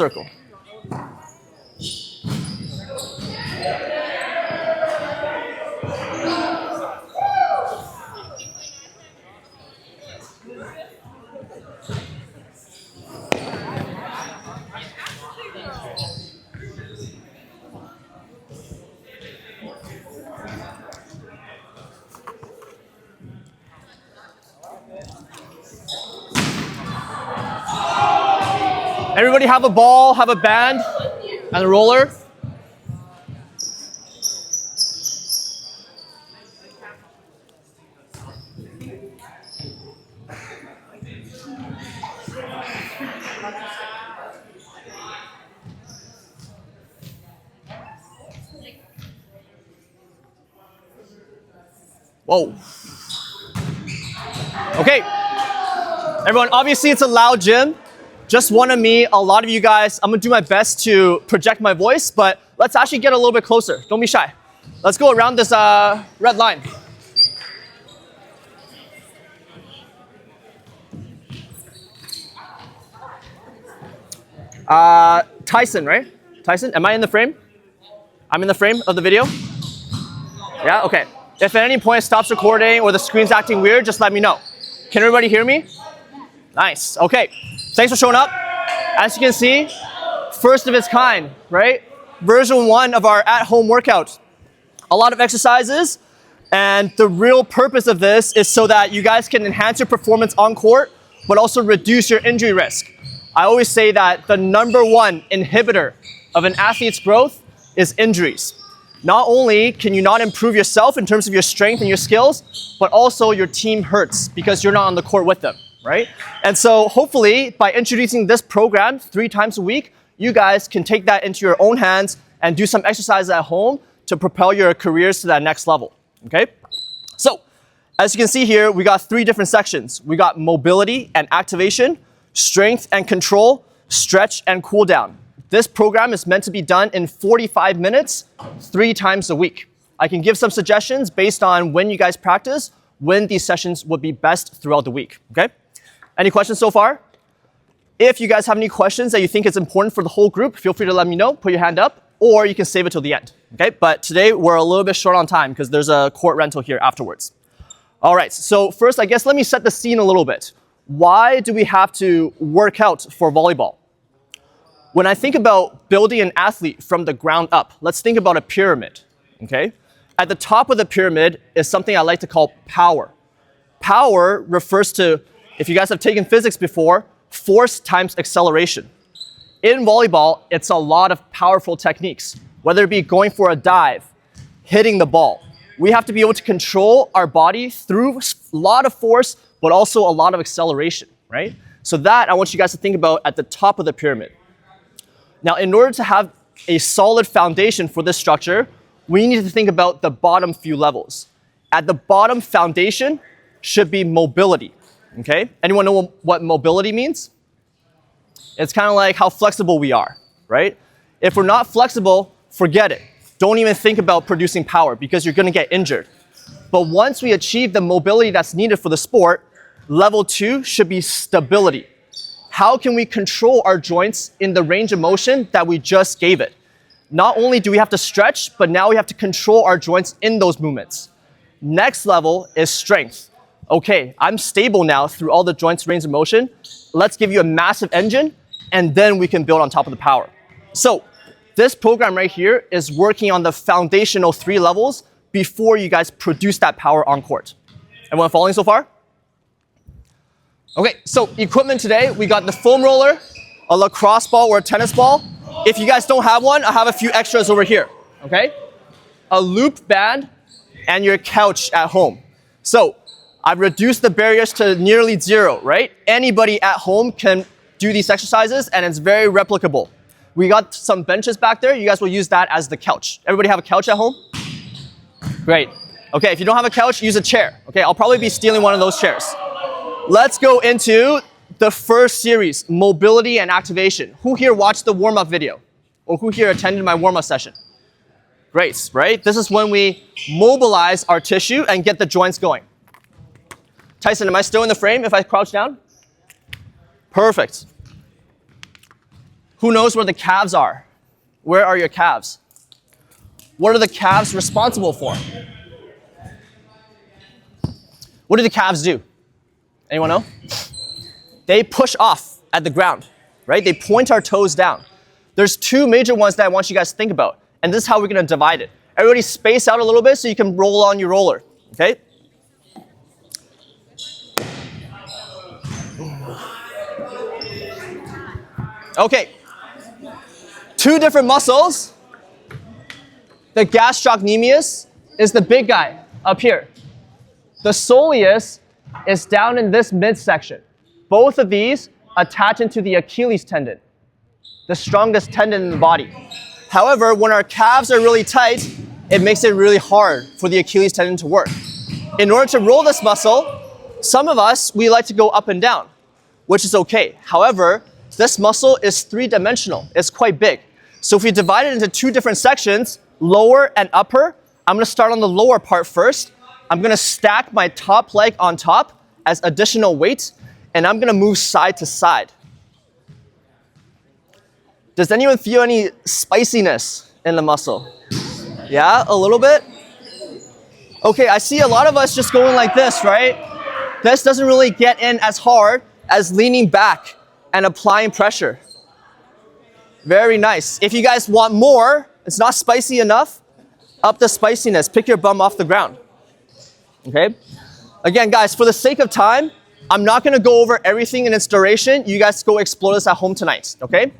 circle. Everybody have a ball, have a band, and a roller. Whoa. Okay. Everyone, obviously it's a loud gym. Just one of me, a lot of you guys, I'm gonna do my best to project my voice, but let's actually get a little bit closer. Don't be shy. Let's go around this red line. Tyson, right? Tyson, am I in the frame? I'm in the frame of the video? Yeah, okay. If at any point it stops recording or the screen's acting weird, just let me know. Can everybody hear me? Nice, okay. Thanks for showing up. As you can see, first of its kind, right? Version 1 of our at-home workout. A lot of exercises, and the real purpose of this is so that you guys can enhance your performance on court, but also reduce your injury risk. I always say that the #1 inhibitor of an athlete's growth is injuries. Not only can you not improve yourself in terms of your strength and your skills, but also your team hurts because you're not on the court with them, right? And so hopefully by introducing this program 3 times a week, you guys can take that into your own hands and do some exercises at home to propel your careers to that next level, okay? So as you can see here, we got 3 different sections. We got mobility and activation, strength and control, stretch and cool down. This program is meant to be done in 45 minutes, 3 times a week. I can give some suggestions based on when you guys practice, when these sessions would be best throughout the week, okay? Any questions so far? If you guys have any questions that you think is important for the whole group, feel free to let me know, put your hand up, or you can save it till the end, okay? But today we're a little bit short on time because there's a court rental here afterwards. All right, so first I guess let me set the scene a little bit. Why do we have to work out for volleyball? When I think about building an athlete from the ground up, let's think about a pyramid, okay? At the top of the pyramid is something I like to call power. Power refers to, if you guys have taken physics before, force times acceleration. In volleyball, it's a lot of powerful techniques, whether it be going for a dive, hitting the ball. We have to be able to control our body through a lot of force, but also a lot of acceleration, right? So that I want you guys to think about at the top of the pyramid. Now, in order to have a solid foundation for this structure, we need to think about the bottom few levels. At the bottom foundation should be mobility, okay? Anyone know what mobility means? It's kind of like how flexible we are, right? If we're not flexible, forget it. Don't even think about producing power because you're gonna get injured. But once we achieve the mobility that's needed for the sport, level 2 should be stability. How can we control our joints in the range of motion that we just gave it? Not only do we have to stretch, but now we have to control our joints in those movements. Next level is strength. Okay, I'm stable now through all the joints range of motion. Let's give you a massive engine, and then we can build on top of the power. So this program right here is working on the foundational 3 levels before you guys produce that power on court. Everyone following so far? Okay, so equipment today, we got the foam roller, a lacrosse ball or a tennis ball. If you guys don't have one, I have a few extras over here, okay? A loop band and your couch at home. So I've reduced the barriers to nearly 0, right? Anybody at home can do these exercises and it's very replicable. We got some benches back there. You guys will use that as the couch. Everybody have a couch at home? Great. Okay, if you don't have a couch, use a chair. Okay, I'll probably be stealing one of those chairs. Let's go into the first series, mobility and activation. Who here watched the warm-up video? Or who here attended my warm-up session? Great, right? This is when we mobilize our tissue and get the joints going. Tyson, am I still in the frame if I crouch down? Perfect. Who knows where the calves are? Where are your calves? What are the calves responsible for? What do the calves do? Anyone know? They push off at the ground, right? They point our toes down. There's two major ones that I want you guys to think about, and this is how we're gonna divide it. Everybody space out a little bit so you can roll on your roller, okay? Okay, two different muscles. The gastrocnemius is the big guy up here. The soleus is down in this midsection. Both of these attach into the Achilles tendon, the strongest tendon in the body. However, when our calves are really tight, it makes it really hard for the Achilles tendon to work. In order to roll this muscle, some of us, we like to go up and down, which is okay. However, this muscle is three-dimensional. It's quite big. So if we divide it into two different sections, lower and upper, I'm gonna start on the lower part first. I'm gonna stack my top leg on top as additional weight, and I'm gonna move side to side. Does anyone feel any spiciness in the muscle? Yeah, a little bit? Okay, I see a lot of us just going like this, right? This doesn't really get in as hard as leaning back and applying pressure. Very nice. If you guys want more, it's not spicy enough, up the spiciness. Pick your bum off the ground. Okay? Again, guys, for the sake of time, I'm not gonna go over everything in its duration. You guys go explore this at home tonight, okay?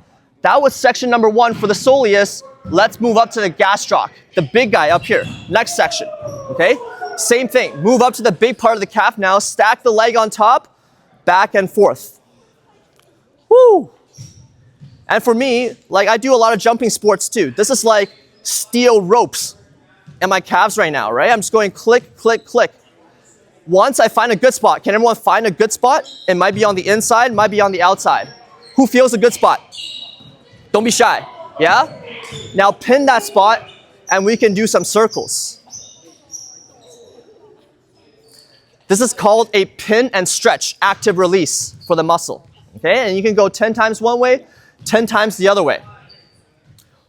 That was section number 1 for the soleus. Let's move up to the gastroc, the big guy up here. Next section, okay? Same thing, move up to the big part of the calf now, stack the leg on top, back and forth. Woo! And for me, like I do a lot of jumping sports too. This is like steel ropes in my calves right now, right? I'm just going click, click, click. Once I find a good spot, can everyone find a good spot? It might be on the inside, might be on the outside. Who feels a good spot? Don't be shy, yeah? Now pin that spot and we can do some circles. This is called a pin and stretch, active release for the muscle, okay? And you can go 10 times one way, 10 times the other way.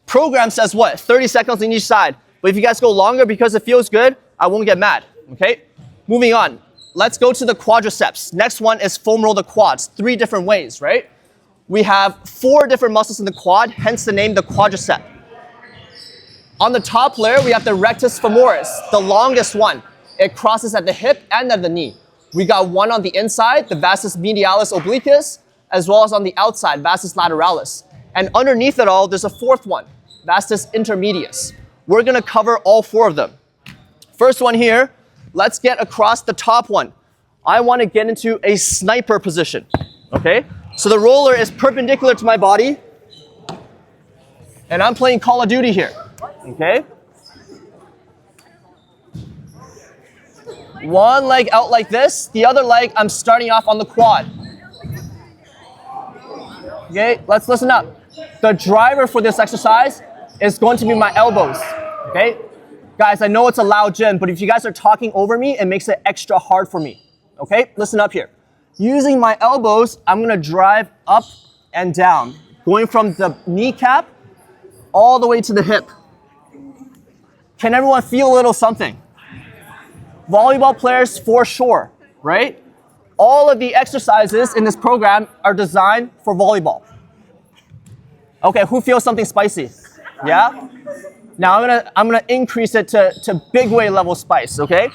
Program says what? 30 seconds on each side. But if you guys go longer because it feels good, I won't get mad, okay? Moving on, let's go to the quadriceps. Next one is foam roll the quads, 3 different ways, right? We have 4 different muscles in the quad, hence the name the quadricep. On the top layer, we have the rectus femoris, the longest one. It crosses at the hip and at the knee. We got one on the inside, the vastus medialis obliquus, as well as on the outside, vastus lateralis. And underneath it all, there's a 4th one, vastus intermedius. We're gonna cover all 4 of them. First one here, let's get across the top one. I wanna get into a sniper position, okay? So the roller is perpendicular to my body, and I'm playing Call of Duty here, okay? One leg out like this, the other leg, I'm starting off on the quad. Okay, let's listen up. The driver for this exercise is going to be my elbows, okay? Guys, I know it's a loud gym, but if you guys are talking over me, it makes it extra hard for me, okay? Listen up here. Using my elbows, I'm gonna drive up and down, going from the kneecap all the way to the hip. Can everyone feel a little something? Volleyball players for sure, right? All of the exercises in this program are designed for volleyball. Okay, who feels something spicy? Yeah? Now I'm gonna increase it to big way level spice, okay?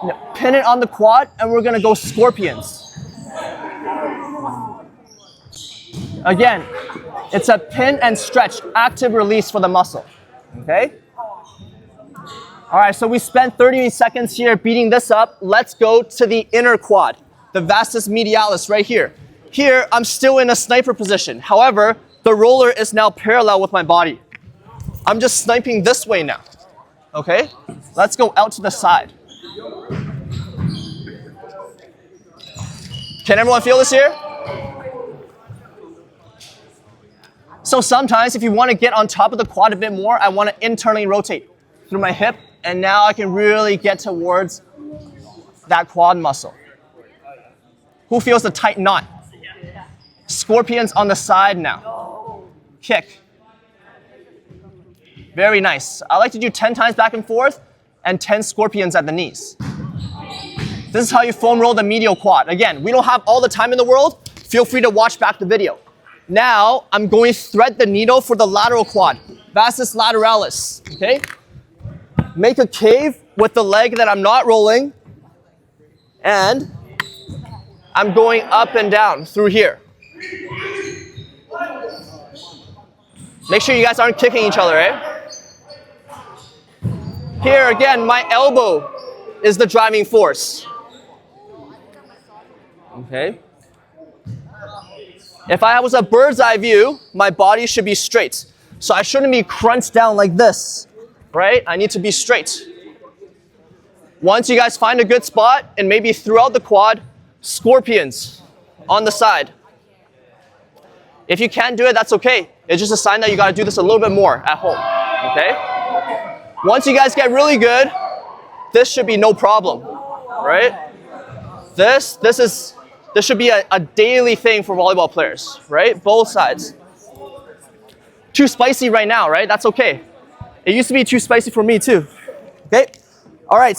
Now, pin it on the quad and we're gonna go scorpions. Again, it's a pin and stretch, active release for the muscle, okay? All right, so we spent 30 seconds here beating this up. Let's go to the inner quad, the vastus medialis right here. Here, I'm still in a sniper position. However, the roller is now parallel with my body. I'm just sniping this way now, okay? Let's go out to the side. Can everyone feel this here? So sometimes if you want to get on top of the quad a bit more, I want to internally rotate through my hip, and now I can really get towards that quad muscle. Who feels the tight knot? Scorpions on the side now. kick. Very nice. I like to do 10 times back and forth and 10 scorpions at the knees. This is how you foam roll the medial quad. Again, we don't have all the time in the world. Feel free to watch back the video. Now, I'm going to thread the needle for the lateral quad, vastus lateralis, okay? Make a cave with the leg that I'm not rolling, and I'm going up and down through here. Make sure you guys aren't kicking each other, eh? Here again, my elbow is the driving force. Okay. If I was a bird's eye view, my body should be straight. So I shouldn't be crunched down like this, right? I need to be straight. Once you guys find a good spot, and maybe throughout the quad, scorpions on the side. If you can't do it, that's okay. It's just a sign that you gotta do this a little bit more at home, okay? Once you guys get really good, this should be no problem, right? This should be a daily thing for volleyball players, right? Both sides. Too spicy right now, right? That's okay. It used to be too spicy for me too, okay? All right,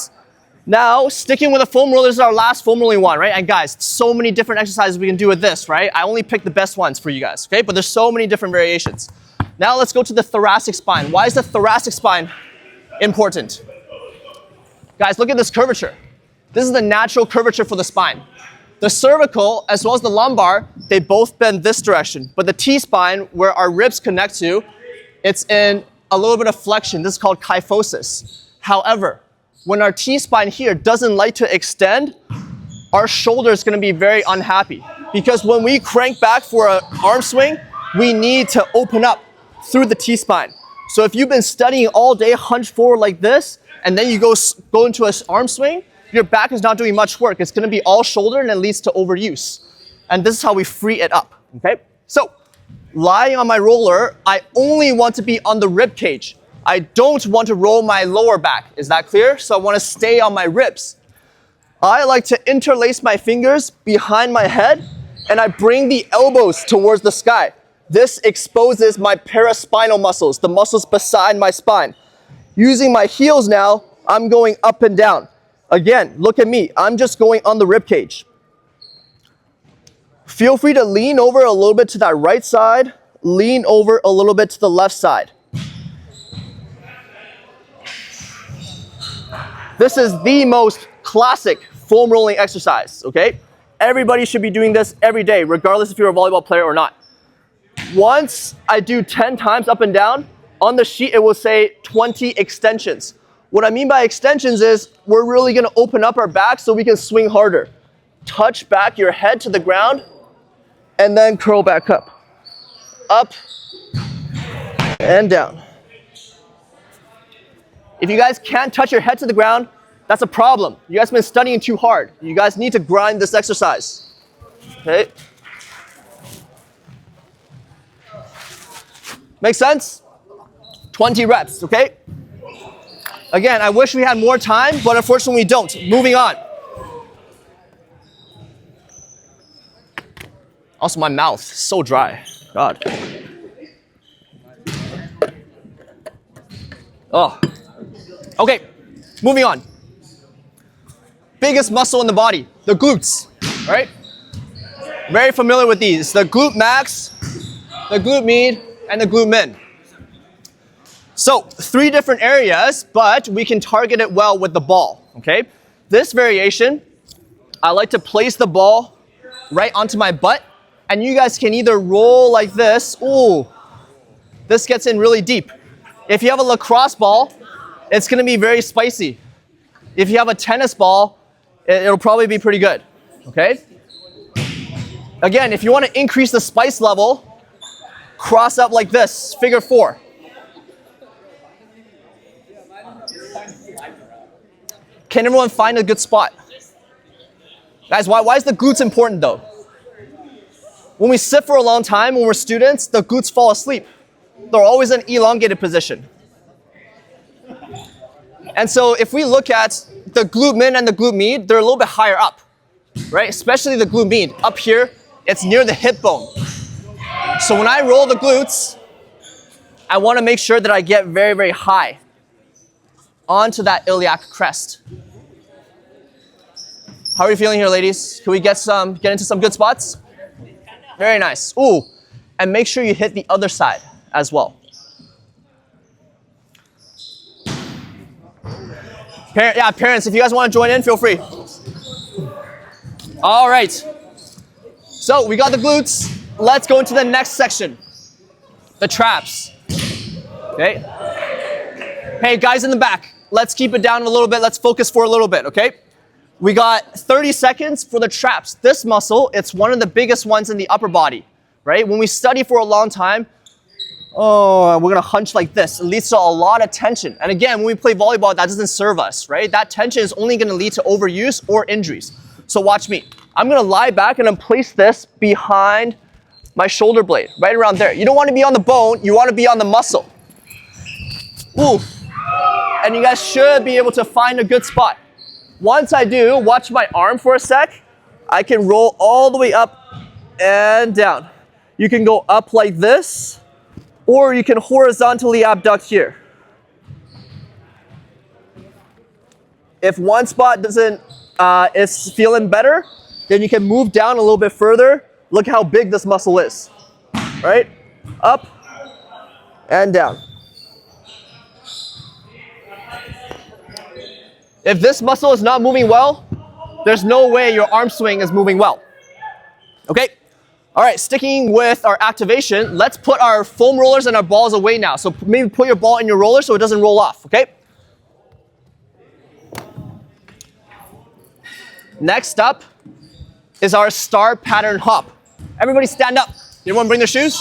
now sticking with the foam roller, this is our last foam rolling one, right? And guys, so many different exercises we can do with this, right? I only picked the best ones for you guys, okay? But there's so many different variations. Now let's go to the thoracic spine. Why is the thoracic spine important? Guys, look at this curvature. This is the natural curvature for the spine. The cervical, as well as the lumbar, they both bend this direction. But the T-spine, where our ribs connect to, it's in a little bit of flexion. This is called kyphosis. However, when our T-spine here doesn't like to extend, our shoulder is going to be very unhappy. Because when we crank back for an arm swing, we need to open up through the T-spine. So if you've been studying all day, hunched forward like this, and then you go into an arm swing, your back is not doing much work. It's going to be all shoulder, and it leads to overuse. And this is how we free it up, okay? So, lying on my roller, I only want to be on the rib cage. I don't want to roll my lower back. Is that clear? So I want to stay on my ribs. I like to interlace my fingers behind my head, and I bring the elbows towards the sky. This exposes my paraspinal muscles, the muscles beside my spine. Using my heels now, I'm going up and down. Again, look at me. I'm just going on the rib cage. Feel free to lean over a little bit to that right side, lean over a little bit to the left side. This is the most classic foam rolling exercise, okay? Everybody should be doing this every day, regardless if you're a volleyball player or not. Once I do 10 times up and down, on the sheet it will say 20 extensions. What I mean by extensions is we're really going to open up our back so we can swing harder. Touch back your head to the ground and then curl back up. Up and down. If you guys can't touch your head to the ground, that's a problem. You guys have been studying too hard. You guys need to grind this exercise. Okay? Make sense? 20 reps, okay? Again, I wish we had more time, but unfortunately we don't. Moving on. Also, my mouth is so dry. God. Oh. Okay, moving on. Biggest muscle in the body, the glutes, right? Very familiar with these. The glute max, the glute med, and the glute min. So, 3 different areas, but we can target it well with the ball, okay? This variation, I like to place the ball right onto my butt, and you guys can either roll like this. Ooh, this gets in really deep. If you have a lacrosse ball, it's gonna be very spicy. If you have a tennis ball, it'll probably be pretty good, okay? Again, if you wanna increase the spice level, cross up like this, figure 4. Can everyone find a good spot? Guys, why is the glutes important though? When we sit for a long time, when we're students, the glutes fall asleep. They're always in elongated position. And so if we look at the glute min and the glute med, they're a little bit higher up, right? Especially the glute med. Up here, it's near the hip bone. So when I roll the glutes, I want to make sure that I get very, very high onto that iliac crest. How are you feeling here, ladies? Can we get into some good spots? Very nice. Ooh, and make sure you hit the other side as well. Parents, if you guys want to join in, feel free. All right. So we got the glutes. Let's go into the next section, the traps. Okay. Hey, guys in the back, let's keep it down a little bit. Let's focus for a little bit, okay? We got 30 seconds for the traps. This muscle, it's one of the biggest ones in the upper body, right? When we study for a long time, we're gonna hunch like this. It leads to a lot of tension. And again, when we play volleyball, that doesn't serve us, right? That tension is only gonna lead to overuse or injuries. So watch me. I'm gonna lie back and then place this behind my shoulder blade, right around there. You don't wanna be on the bone, you wanna be on the muscle. Ooh. And you guys should be able to find a good spot. Once I do, watch my arm for a sec. I can roll all the way up and down. You can go up like this, or you can horizontally abduct here. If one spot is feeling better, then you can move down a little bit further. Look how big this muscle is, right? Up and down. If this muscle is not moving well, there's no way your arm swing is moving well. Okay? All right, sticking with our activation, let's put our foam rollers and our balls away now. So maybe put your ball in your roller so it doesn't roll off, okay? Next up is our star pattern hop. Everybody stand up. Anyone bring their shoes?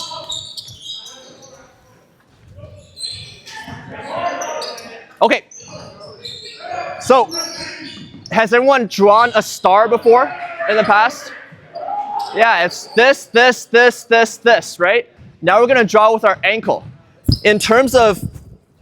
Okay. So, has everyone drawn a star before in the past? Yeah, it's this, right? Now we're gonna draw with our ankle. In terms of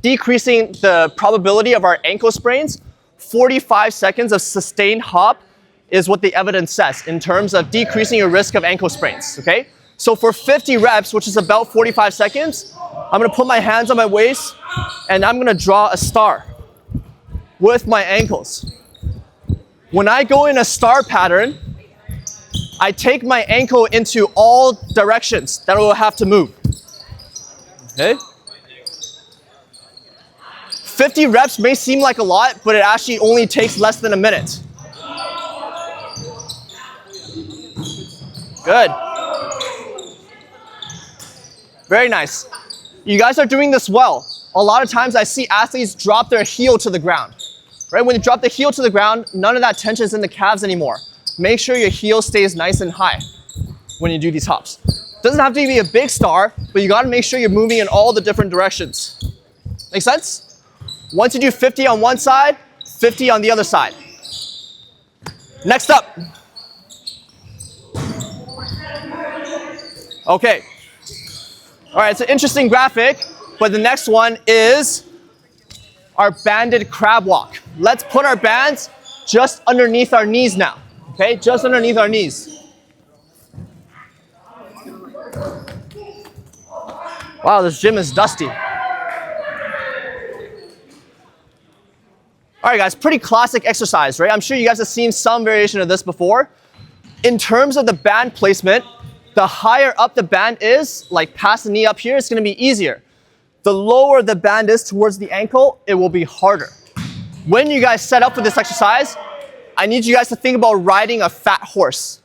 decreasing the probability of our ankle sprains, 45 seconds of sustained hop is what the evidence says in terms of decreasing your risk of ankle sprains, okay? So for 50 reps, which is about 45 seconds, I'm gonna put my hands on my waist and I'm gonna draw a star with my ankles. When I go in a star pattern, I take my ankle into all directions that it will have to move. Okay? 50 reps may seem like a lot, but it actually only takes less than a minute. Good. Very nice. You guys are doing this well. A lot of times I see athletes drop their heel to the ground. Right? When you drop the heel to the ground, none of that tension is in the calves anymore. Make sure your heel stays nice and high when you do these hops. Doesn't have to be a big star, but you gotta make sure you're moving in all the different directions. Make sense? Once you do 50 on one side, 50 on the other side. Next up. Okay. All right, it's an interesting graphic, but the next one is our banded crab walk. Let's put our bands just underneath our knees now. Okay, just underneath our knees. Wow, this gym is dusty. All right, guys, pretty classic exercise, right? I'm sure you guys have seen some variation of this before. In terms of the band placement, the higher up the band is, like past the knee up here, it's gonna be easier. The lower the band is towards the ankle, it will be harder. When you guys set up for this exercise, I need you guys to think about riding a fat horse,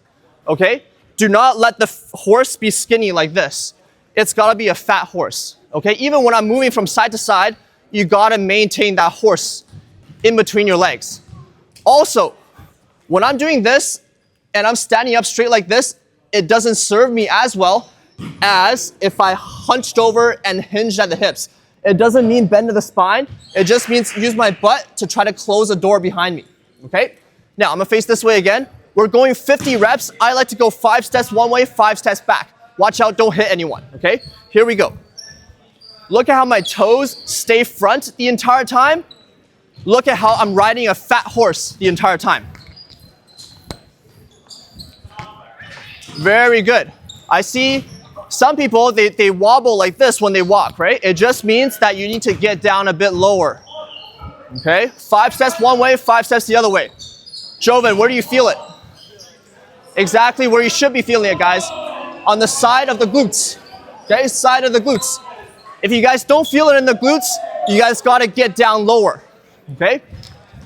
okay? Do not let the horse be skinny like this. It's gotta be a fat horse, okay? Even when I'm moving from side to side, you gotta maintain that horse in between your legs. Also, when I'm doing this and I'm standing up straight like this, it doesn't serve me as well as if I hunched over and hinged at the hips. It doesn't mean bend to the spine. It just means use my butt to try to close the door behind me, okay? Now, I'm gonna face this way again. We're going 50 reps. I like to go 5 steps one way, 5 steps back. Watch out, don't hit anyone, okay? Here we go. Look at how my toes stay front the entire time. Look at how I'm riding a fat horse the entire time. Very good. I see Some people, they wobble like this when they walk, right? It just means that you need to get down a bit lower. Okay? 5 steps one way, 5 steps the other way. Joven, where do you feel it? Exactly where you should be feeling it, guys. On the side of the glutes. Okay? Side of the glutes. If you guys don't feel it in the glutes, you guys gotta get down lower. Okay?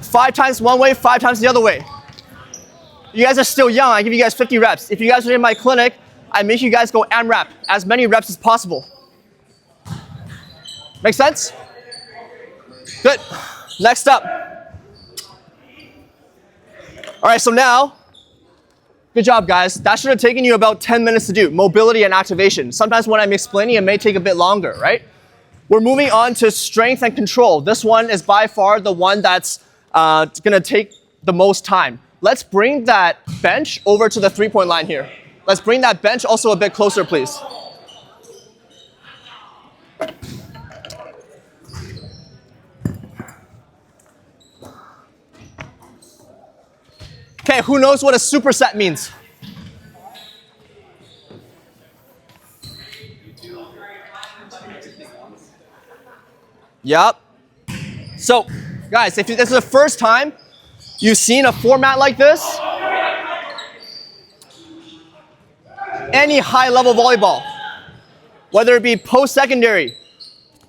5 times one way, 5 times the other way. You guys are still young. I give you guys 50 reps. If you guys are in my clinic, I make you guys go AMRAP, as many reps as possible. Make sense? Good. Next up. All right, so now, good job, guys. That should have taken you about 10 minutes to do, mobility and activation. Sometimes when I'm explaining, it may take a bit longer, right? We're moving on to strength and control. This one is by far the one that's gonna take the most time. Let's bring that bench over to the 3-point line here. Let's bring that bench also a bit closer, please. Okay, who knows what a superset means? Yep. So, guys, if this is the first time you've seen a format like this, any high-level volleyball, whether it be post-secondary,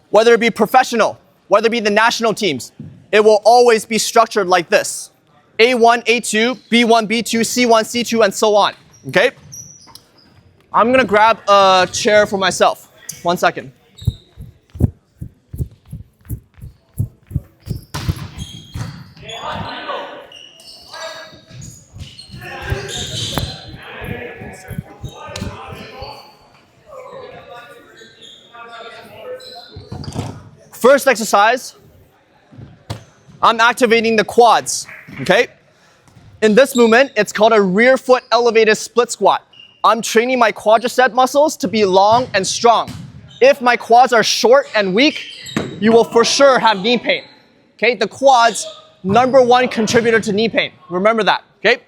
whether it be professional, whether it be the national teams, it will always be structured like this. A1, A2, B1, B2, C1, C2, and so on, okay? I'm gonna grab a chair for myself. 1 second. First exercise, I'm activating the quads, okay? In this movement, it's called a rear foot elevated split squat. I'm training my quadricep muscles to be long and strong. If my quads are short and weak, you will for sure have knee pain, okay? The quads, #1 contributor to knee pain. Remember that, okay?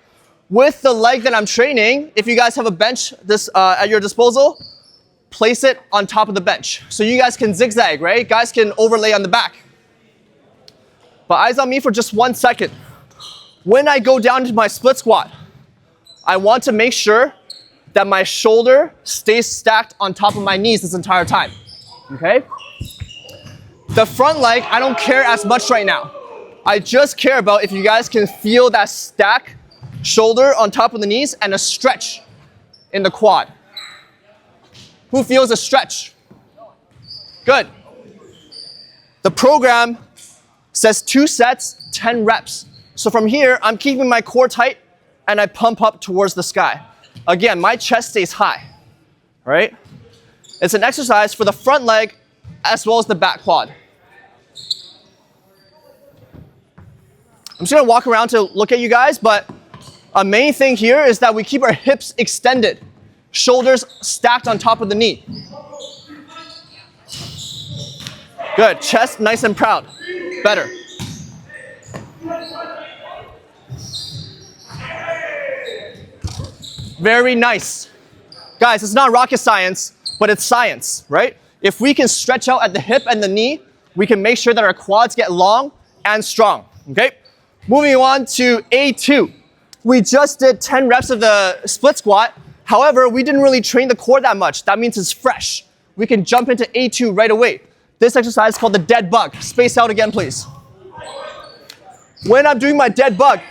With the leg that I'm training, if you guys have a bench at your disposal, place it on top of the bench. So you guys can zigzag, right? Guys can overlay on the back. But eyes on me for just 1 second. When I go down to my split squat, I want to make sure that my shoulder stays stacked on top of my knees this entire time, okay? The front leg, I don't care as much right now. I just care about if you guys can feel that stack shoulder on top of the knees and a stretch in the quad. Who feels a stretch? Good. The program says 2 sets, 10 reps. So from here, I'm keeping my core tight and I pump up towards the sky. Again, my chest stays high, right? It's an exercise for the front leg as well as the back quad. I'm just gonna walk around to look at you guys, but a main thing here is that we keep our hips extended, shoulders stacked on top of the knee. Good, chest nice and proud. Better. Very nice. Guys, it's not rocket science, but it's science, right? If we can stretch out at the hip and the knee, we can make sure that our quads get long and strong, okay? Moving on to A2. We just did 10 reps of the split squat. However, we didn't really train the core that much. That means it's fresh. We can jump into A2 right away. This exercise is called the dead bug. Space out again, please. When I'm doing my dead bug,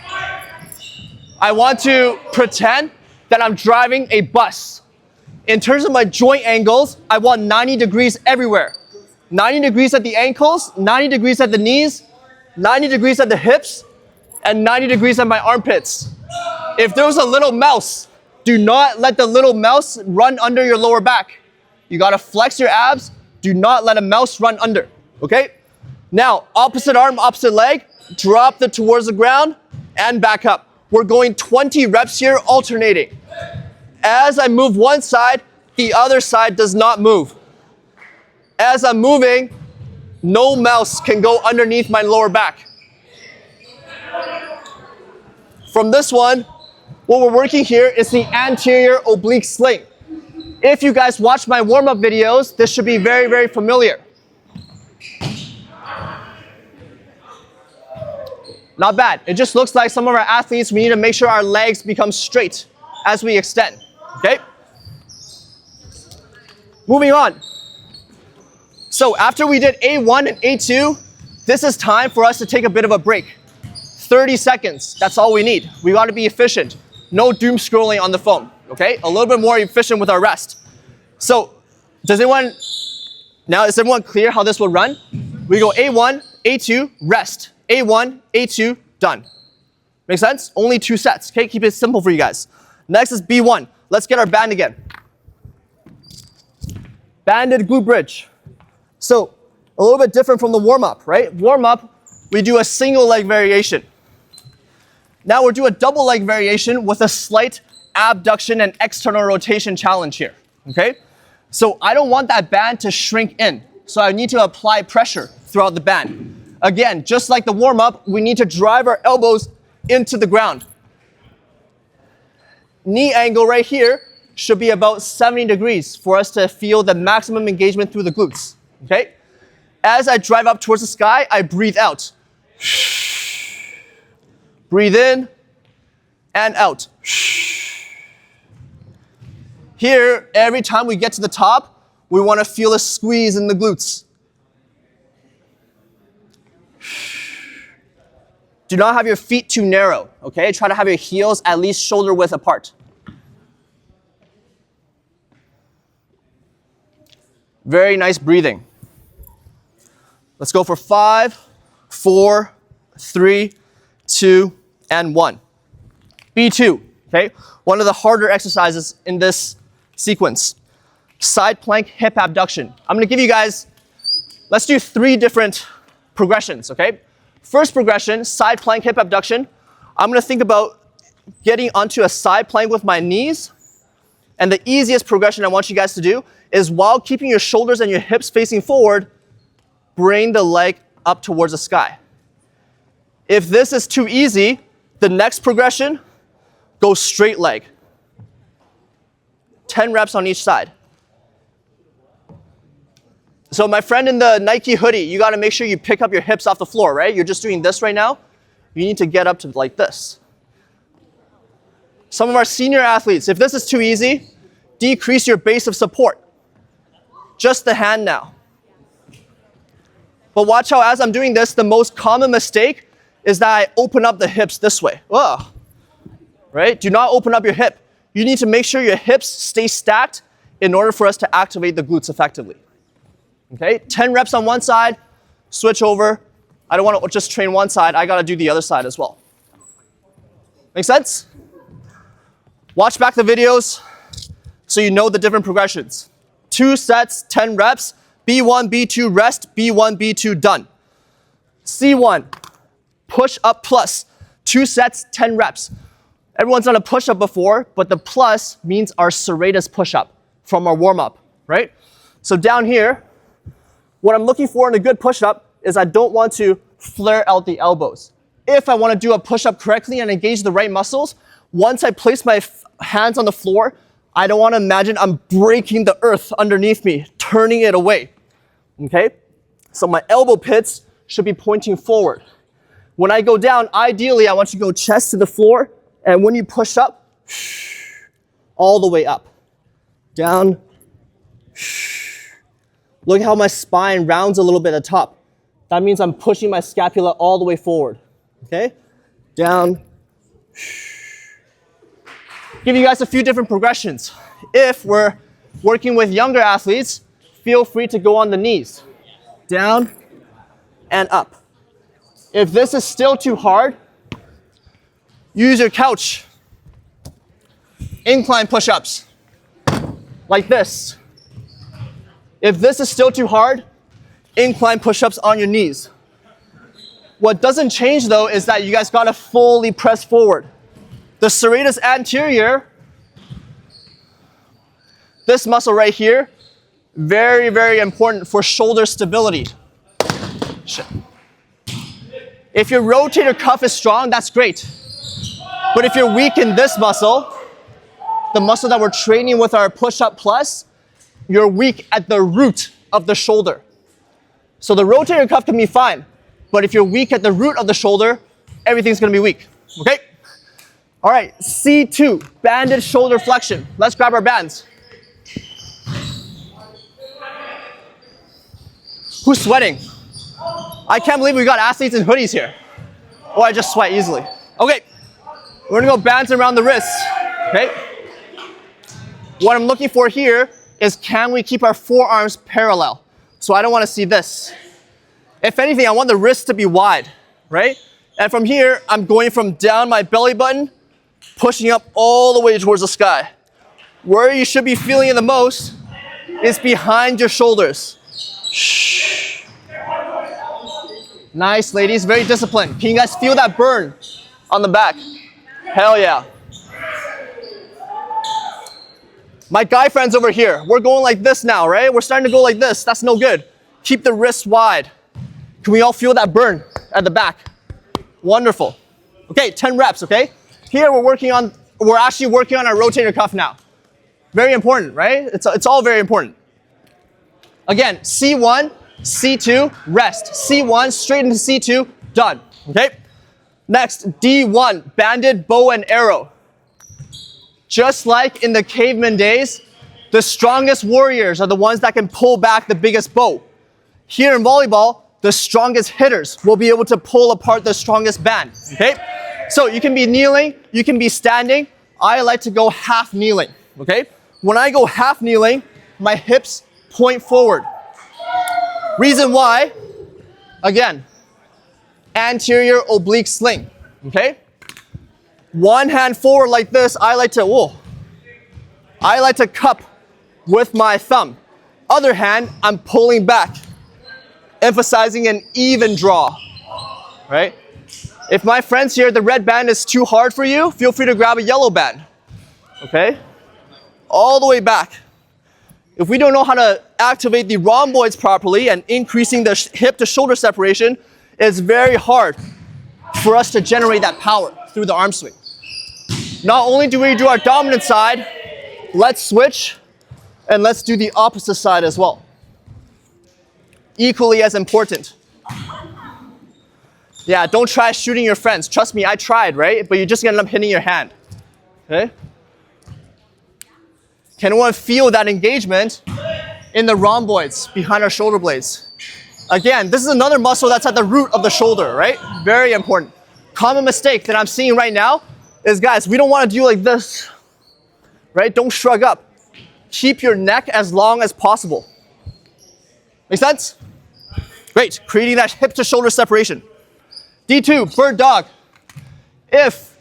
I want to pretend that I'm driving a bus. In terms of my joint angles, I want 90 degrees everywhere. 90 degrees at the ankles, 90 degrees at the knees, 90 degrees at the hips, and 90 degrees at my armpits. If there was a little mouse, do not let the little mouse run under your lower back. You gotta flex your abs. Do not let a mouse run under, okay? Now, opposite arm, opposite leg, drop it towards the ground and back up. We're going 20 reps here, alternating. As I move one side, the other side does not move. As I'm moving, no mouse can go underneath my lower back. From this one, what we're working here is the anterior oblique sling. If you guys watch my warm-up videos, this should be very, very familiar. Not bad. It just looks like some of our athletes, we need to make sure our legs become straight as we extend, okay? Moving on. So after we did A1 and A2, this is time for us to take a bit of a break. 30 seconds, that's all we need. We gotta be efficient. No doom scrolling on the phone, okay? A little bit more efficient with our rest. So, is everyone clear how this will run? We go A1, A2, rest. A1, A2, done. Make sense? Only 2 sets, okay? Keep it simple for you guys. Next is B1. Let's get our band again. Banded glute bridge. So, a little bit different from the warm-up, right? Warm-up, we do a single leg variation. Now we're doing a double leg variation with a slight abduction and external rotation challenge here, okay? So I don't want that band to shrink in, so I need to apply pressure throughout the band. Again, just like the warm-up, we need to drive our elbows into the ground. Knee angle right here should be about 70 degrees for us to feel the maximum engagement through the glutes, okay? As I drive up towards the sky, I breathe out. Breathe in and out. Here, every time we get to the top, we want to feel a squeeze in the glutes. Do not have your feet too narrow, okay? Try to have your heels at least shoulder width apart. Very nice breathing. Let's go for 5, 4, 3, 2, and 1. B2, okay? One of the harder exercises in this sequence. Side plank hip abduction. I'm gonna give you guys, let's do 3 different progressions, okay? First progression, side plank hip abduction. I'm gonna think about getting onto a side plank with my knees. And the easiest progression I want you guys to do is while keeping your shoulders and your hips facing forward, bring the leg up towards the sky. If this is too easy, the next progression, go straight leg. 10 reps on each side. So my friend in the Nike hoodie, you gotta make sure you pick up your hips off the floor, right? You're just doing this right now. You need to get up to like this. Some of our senior athletes, if this is too easy, decrease your base of support. Just the hand now. But watch how as I'm doing this, the most common mistake is that I open up the hips this way. Ugh. Right? Do not open up your hip. You need to make sure your hips stay stacked in order for us to activate the glutes effectively. Okay? 10 reps on one side, switch over. I don't want to just train one side. I got to do the other side as well. Make sense? Watch back the videos so you know the different progressions. 2 sets, 10 reps. B1, B2, rest. B1, B2, done. C1, push up plus. 2 sets, 10 reps. Everyone's done a push-up before, but the plus means our serratus push-up from our warm-up, right? So down here, what I'm looking for in a good push-up is I don't want to flare out the elbows. If I want to do a push-up correctly and engage the right muscles, once I place my hands on the floor, I don't want to imagine I'm breaking the earth underneath me, turning it away, okay? So my elbow pits should be pointing forward. When I go down, ideally, I want you to go chest to the floor, and when you push up, all the way up. Down. Look how my spine rounds a little bit at the top. That means I'm pushing my scapula all the way forward. Okay? Down. Give you guys a few different progressions. If we're working with younger athletes, feel free to go on the knees. Down and up. If this is still too hard, use your couch. Incline push-ups, like this. If this is still too hard, incline push-ups on your knees. What doesn't change though is that you guys gotta fully press forward. The serratus anterior, this muscle right here, very, very important for shoulder stability. Shit. If your rotator cuff is strong, that's great. But if you're weak in this muscle, the muscle that we're training with our push-up plus, you're weak at the root of the shoulder. So the rotator cuff can be fine, but if you're weak at the root of the shoulder, everything's gonna be weak, okay? All right, C2, banded shoulder flexion. Let's grab our bands. Who's sweating? I can't believe we got athletes in hoodies here. Oh, I just sweat easily. Okay, we're gonna go bands around the wrists, okay? What I'm looking for here is, can we keep our forearms parallel? So I don't wanna see this. If anything, I want the wrist to be wide, right? And from here, I'm going from down my belly button, pushing up all the way towards the sky. Where you should be feeling it the most is behind your shoulders. Shh. Nice, ladies, very disciplined. Can you guys feel that burn on the back? Hell yeah. My guy friends over here, we're going like this now, right? We're starting to go like this. That's no good. Keep the wrists wide. Can we all feel that burn at the back? Wonderful. Okay, 10 reps, okay? Here we're actually working on our rotator cuff now. Very important, right? It's all very important. Again, C1, C2, rest. C1, straight into C2, done, okay? Next, D1, banded bow and arrow. Just like in the caveman days, the strongest warriors are the ones that can pull back the biggest bow. Here in volleyball, the strongest hitters will be able to pull apart the strongest band, okay? So you can be kneeling, you can be standing. I like to go half kneeling, okay? When I go half kneeling, my hips point forward. Reason why, again, anterior oblique sling, okay? One hand forward like this, I like to cup with my thumb. Other hand, I'm pulling back, emphasizing an even draw, right? If my friends here, the red band is too hard for you, feel free to grab a yellow band, okay? All the way back. If we don't know how to activate the rhomboids properly and increasing the hip to shoulder separation, it's very hard for us to generate that power through the arm swing. Not only do we do our dominant side, let's switch and let's do the opposite side as well. Equally as important. Yeah, don't try shooting your friends. Trust me, I tried, right? But you're just gonna end up hitting your hand, okay? Can anyone feel that engagement in the rhomboids behind our shoulder blades? Again, this is another muscle that's at the root of the shoulder, right? Very important. Common mistake that I'm seeing right now is, guys, we don't want to do like this, right? Don't shrug up. Keep your neck as long as possible. Make sense? Great, creating that hip to shoulder separation. D2, bird dog. If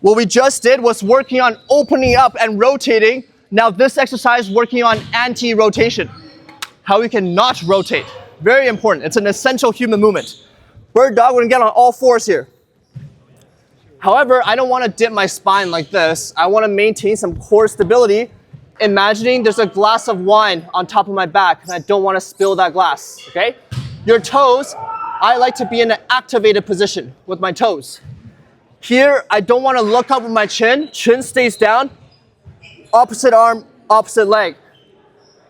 what we just did was working on opening up and rotating, now this exercise is working on anti-rotation. How we can not rotate. Very important. It's an essential human movement. Bird dog, we're gonna get on all fours here. However, I don't wanna dip my spine like this. I wanna maintain some core stability. Imagining there's a glass of wine on top of my back and I don't wanna spill that glass, okay? Your toes, I like to be in an activated position with my toes. Here, I don't wanna look up with my chin. Chin stays down. Opposite arm, opposite leg.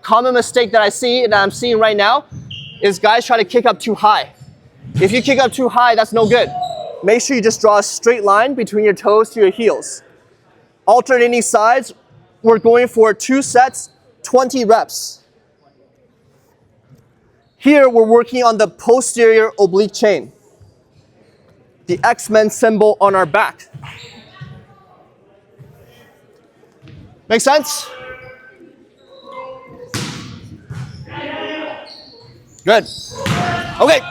Common mistake that I see and that I'm seeing right now is guys try to kick up too high. If you kick up too high, that's no good. Make sure you just draw a straight line between your toes to your heels. Alternating sides, we're going for 2 sets, 20 reps. Here, we're working on the posterior oblique chain, the X-Men symbol on our back. Make sense? Good. Okay.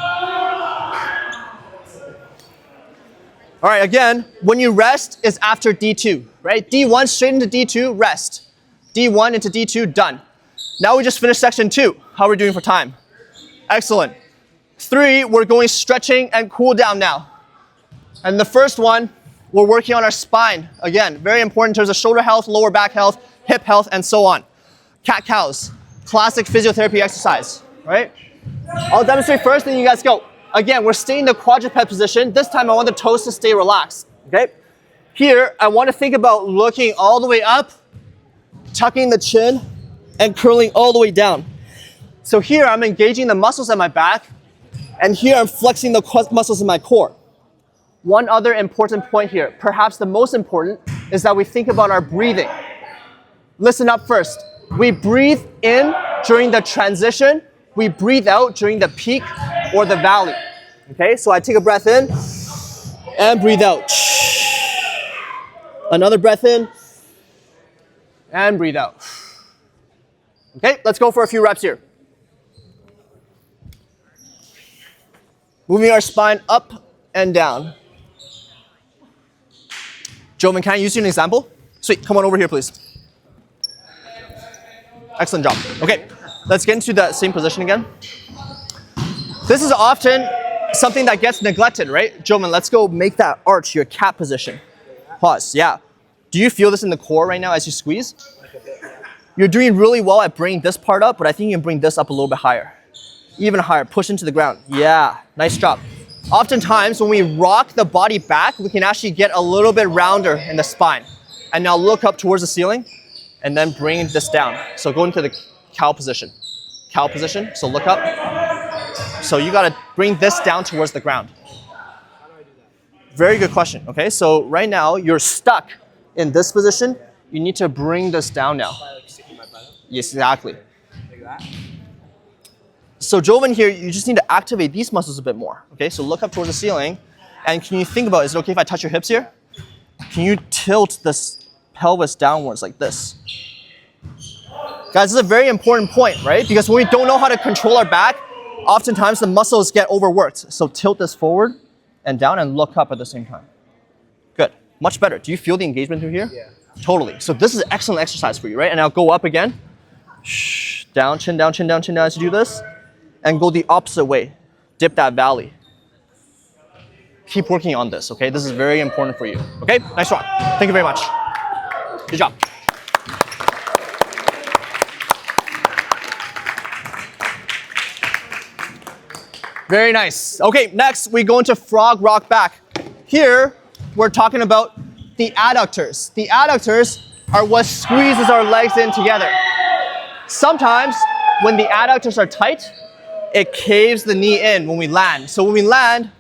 All right, again, when you rest is after D2, right? D1 straight into D2, rest. D1 into D2, done. Now we just finished section 2. How are we doing for time? Excellent. 3, we're going stretching and cool down now. And the first one, we're working on our spine. Again, very important in terms of shoulder health, lower back health, hip health, and so on. Cat-cows, classic physiotherapy exercise, right? I'll demonstrate first, then you guys go. Again, we're staying in the quadruped position. This time I want the toes to stay relaxed, okay? Here, I want to think about looking all the way up tucking the chin, and curling all the way down. So here I'm engaging the muscles at my back, and here I'm flexing the muscles in my core. One other important point here, perhaps the most important, is that we think about our breathing. Listen up first. We breathe in during the transition. We breathe out during the peak or the valley. Okay, so I take a breath in and breathe out. Another breath in and breathe out. Okay, let's go for a few reps here. Moving our spine up and down. Joven, can I use you an example? Sweet, come on over here, please. Excellent job. Okay, let's get into that same position again. This is often something that gets neglected, right? Joven, let's go make that arch your cat position. Pause, yeah. Do you feel this in the core right now as you squeeze? You're doing really well at bringing this part up, but I think you can bring this up a little bit higher. Even higher, push into the ground. Yeah, nice job. Oftentimes, when we rock the body back, we can actually get a little bit rounder in the spine. And now look up towards the ceiling, and then bring this down. So go into the cow position. Cow position, so look up. So you gotta bring this down towards the ground. Very good question, okay? So right now, you're stuck in this position. You need to bring this down now. Yes, exactly. Like that? So Joven here, you just need to activate these muscles a bit more. Okay, so look up towards the ceiling. And can you think about, is it okay if I touch your hips here? Can you tilt this pelvis downwards like this? Guys, this is a very important point, right? Because when we don't know how to control our back, oftentimes the muscles get overworked. So tilt this forward and down and look up at the same time. Good, much better. Do you feel the engagement through here? Yeah. Totally. So this is an excellent exercise for you, right? And now go up again. Shh, down, chin down, chin down, chin down as you do this. And go the opposite way. Dip that valley. Keep working on this, okay? This is very important for you. Okay? Nice rock. Thank you very much. Good job. Very nice. Okay, next we go into frog rock back. Here, we're talking about the adductors. The adductors are what squeezes our legs in together. Sometimes, when the adductors are tight, it caves the knee in when we land. So when we land,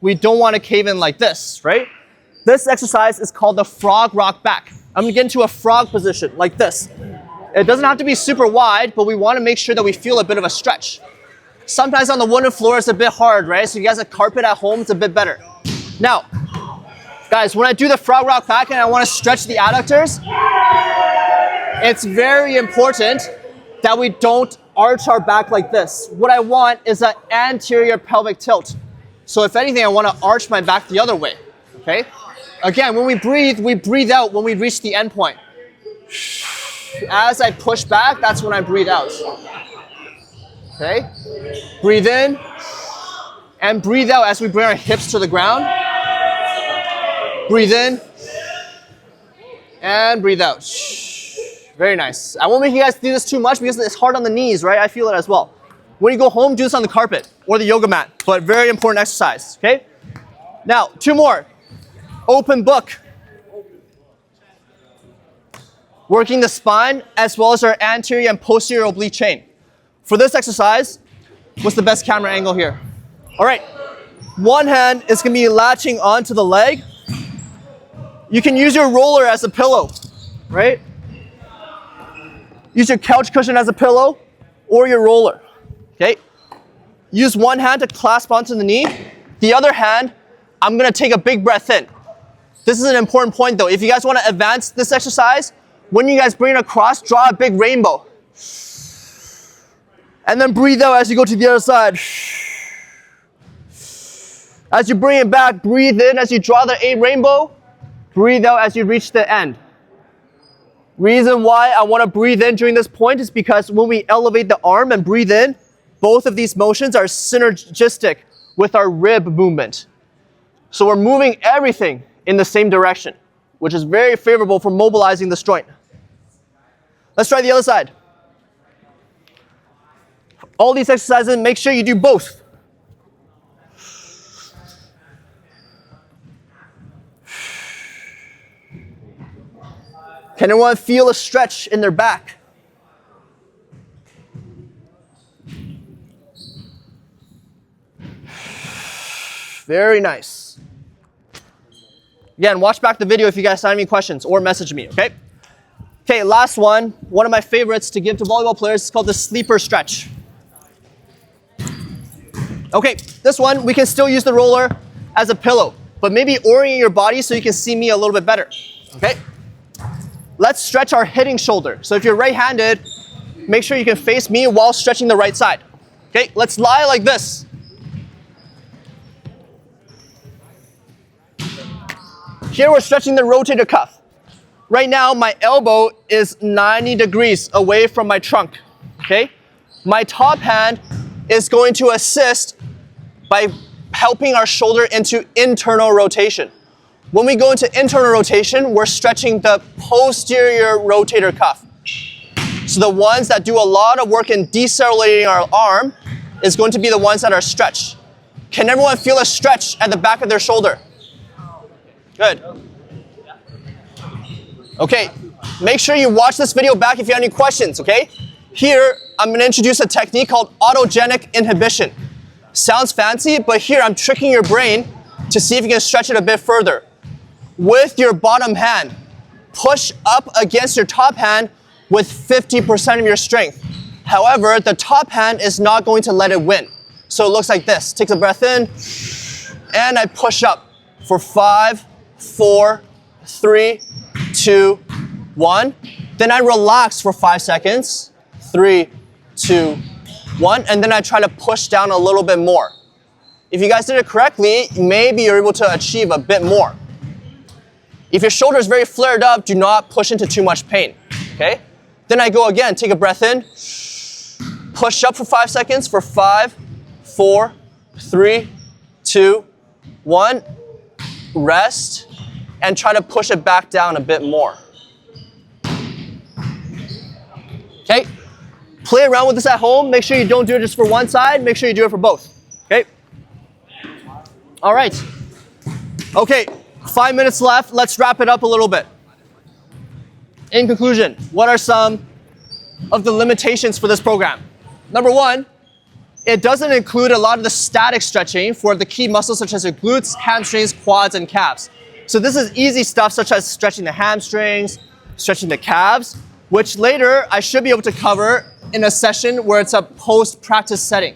we don't want to cave in like this, right? This exercise is called the frog rock back. I'm gonna get into a frog position like this. It doesn't have to be super wide, but we want to make sure that we feel a bit of a stretch. Sometimes on the wooden floor it's a bit hard, right? So you guys have carpet at home, it's a bit better. Now, guys, when I do the frog rock back and I want to stretch the adductors, it's very important that we don't arch our back like this. What I want is an anterior pelvic tilt. So if anything, I want to arch my back the other way, okay? Again, when we breathe out when we reach the end point. As I push back, that's when I breathe out. Okay? Breathe in, and breathe out as we bring our hips to the ground. Breathe in, and breathe out. Very nice. I won't make you guys do this too much because it's hard on the knees, right? I feel it as well. When you go home, do this on the carpet or the yoga mat, but very important exercise, okay? Now, two more. Open book. Working the spine as well as our anterior and posterior oblique chain. For this exercise, what's the best camera angle here? All right, one hand is gonna be latching onto the leg. You can use your roller as a pillow, right? Use your couch cushion as a pillow or your roller, okay? Use one hand to clasp onto the knee. The other hand, I'm gonna take a big breath in. This is an important point though. If you guys wanna advance this exercise, when you guys bring it across, draw a big rainbow. And then breathe out as you go to the other side. As you bring it back, breathe in as you draw the rainbow. Breathe out as you reach the end. Reason why I want to breathe in during this point is because when we elevate the arm and breathe in, both of these motions are synergistic with our rib movement. So we're moving everything in the same direction, which is very favorable for mobilizing this joint. Let's try the other side. All these exercises, make sure you do both. Can everyone feel a stretch in their back? Very nice. Again, watch back the video if you guys have any questions or message me, okay? Okay, last one of my favorites to give to volleyball players is called the sleeper stretch. Okay, this one, we can still use the roller as a pillow, but maybe orient your body so you can see me a little bit better, okay? Let's stretch our hitting shoulder. So if you're right-handed, make sure you can face me while stretching the right side. Okay, let's lie like this. Here we're stretching the rotator cuff. Right now, my elbow is 90 degrees away from my trunk, okay? My top hand is going to assist by helping our shoulder into internal rotation. When we go into internal rotation, we're stretching the posterior rotator cuff. So the ones that do a lot of work in decelerating our arm is going to be the ones that are stretched. Can everyone feel a stretch at the back of their shoulder? Good. Okay, make sure you watch this video back if you have any questions, okay? Here, I'm going to introduce a technique called autogenic inhibition. Sounds fancy, but here I'm tricking your brain to see if you can stretch it a bit further. With your bottom hand, push up against your top hand with 50% of your strength. However, the top hand is not going to let it win. So it looks like this. Take a breath in, and I push up for 5, 4, 3, 2, 1. Then I relax for 5 seconds. 3, 2, 1. And then I try to push down a little bit more. If you guys did it correctly, maybe you're able to achieve a bit more. If your shoulder is very flared up, do not push into too much pain, okay? Then I go again, take a breath in, push up for 5 seconds for 5, 4, 3, 2, 1. Rest, and try to push it back down a bit more. Okay? Play around with this at home. Make sure you don't do it just for one side. Make sure you do it for both. Okay? All right. Okay, 5 minutes left. Let's wrap it up a little bit. In conclusion, what are some of the limitations for this program? Number one, it doesn't include a lot of the static stretching for the key muscles such as your glutes, hamstrings, quads, and calves. So this is easy stuff such as stretching the hamstrings, stretching the calves, which later I should be able to cover in a session where it's a post-practice setting.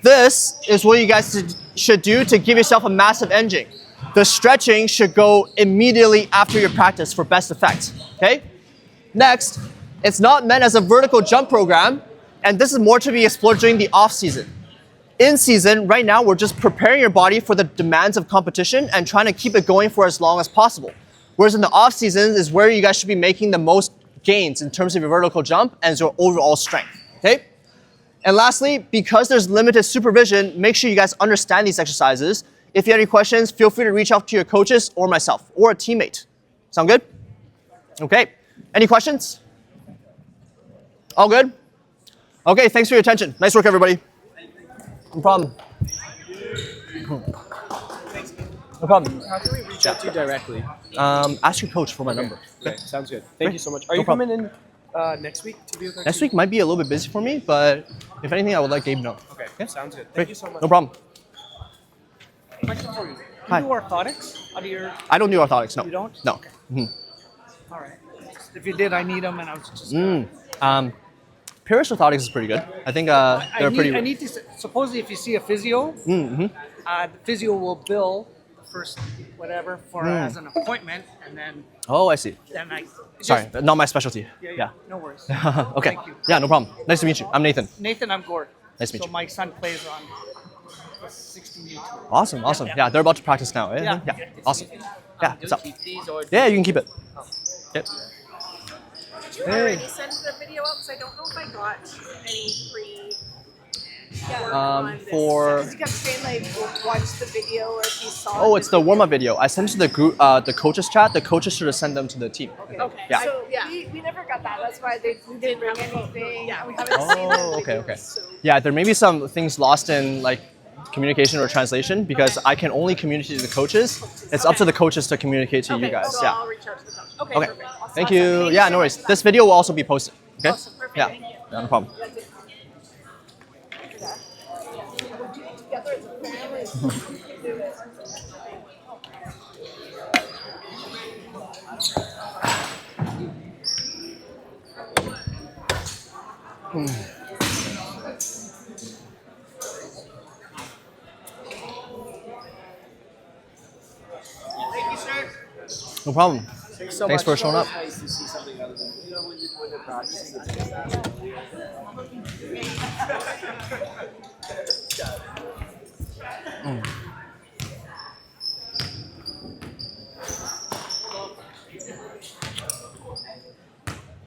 This is what you guys should do to give yourself a massive engine. The stretching should go immediately after your practice for best effect, okay? Next, it's not meant as a vertical jump program, and this is more to be explored during the off season. In season, right now, we're just preparing your body for the demands of competition and trying to keep it going for as long as possible. Whereas in the off season is where you guys should be making the most gains in terms of your vertical jump and your overall strength, okay? And lastly, because there's limited supervision, make sure you guys understand these exercises. If you have any questions, feel free to reach out to your coaches or myself or a teammate. Sound good? Okay. Any questions? All good? Okay, thanks for your attention. Nice work, everybody. No problem. No problem. How can we reach out to you directly? Ask your coach for my number. Okay, sounds good. Thank you so much. Are No you problem. coming in next week to be with our Next team? week might be a little bit busy for me, but if anything, I would let Gabe know. Okay, sounds good. Thank you so much. No problem. Question for you. Do Hi. you do orthotics out of your... I don't do orthotics, no. You don't? No. Okay. Mhm. All right. If you did, I need them, and I was just... Purist orthotics is pretty good. I think they're pretty... I need to... Supposedly, if you see a physio, the physio will bill the first whatever for as an appointment, and then Oh, I see. I... Sorry, not my specialty. Yeah. No worries. Okay. Thank you. Yeah, no problem. Nice to meet you. I'm Nathan. Nathan, I'm Gord. Nice to meet So you. my son plays on the 16U tour. Awesome, awesome. Yeah, they're about to practice now. Eh? Yeah. Yeah, awesome. Yeah, what's up? These or Yeah, you can keep it. Yep. Did you already send the video out? Because I don't know if I got any free. For... Because you kept saying like, watch the video or if you saw. Oh, it's the warm-up video. I sent it to the group, the coaches chat. The coaches should have sent them to the team. Okay. Yeah. So we never got that. That's why we didn't bring anything. Yeah, we haven't seen Oh, the okay, videos, okay. So. Yeah, there may be some things lost in like communication or translation because I can only communicate to the coaches. It's up to the coaches to communicate to you guys. So Yeah. I'll reach out to the coach. Okay. Okay. Perfect. Awesome. Thank you. Yeah, no worries. This video will also be posted. Okay. Awesome. Perfect. Yeah. Thank you. Yeah, no problem. No problem. Thanks for showing up. Nice to see something other than, when you're practicing, it's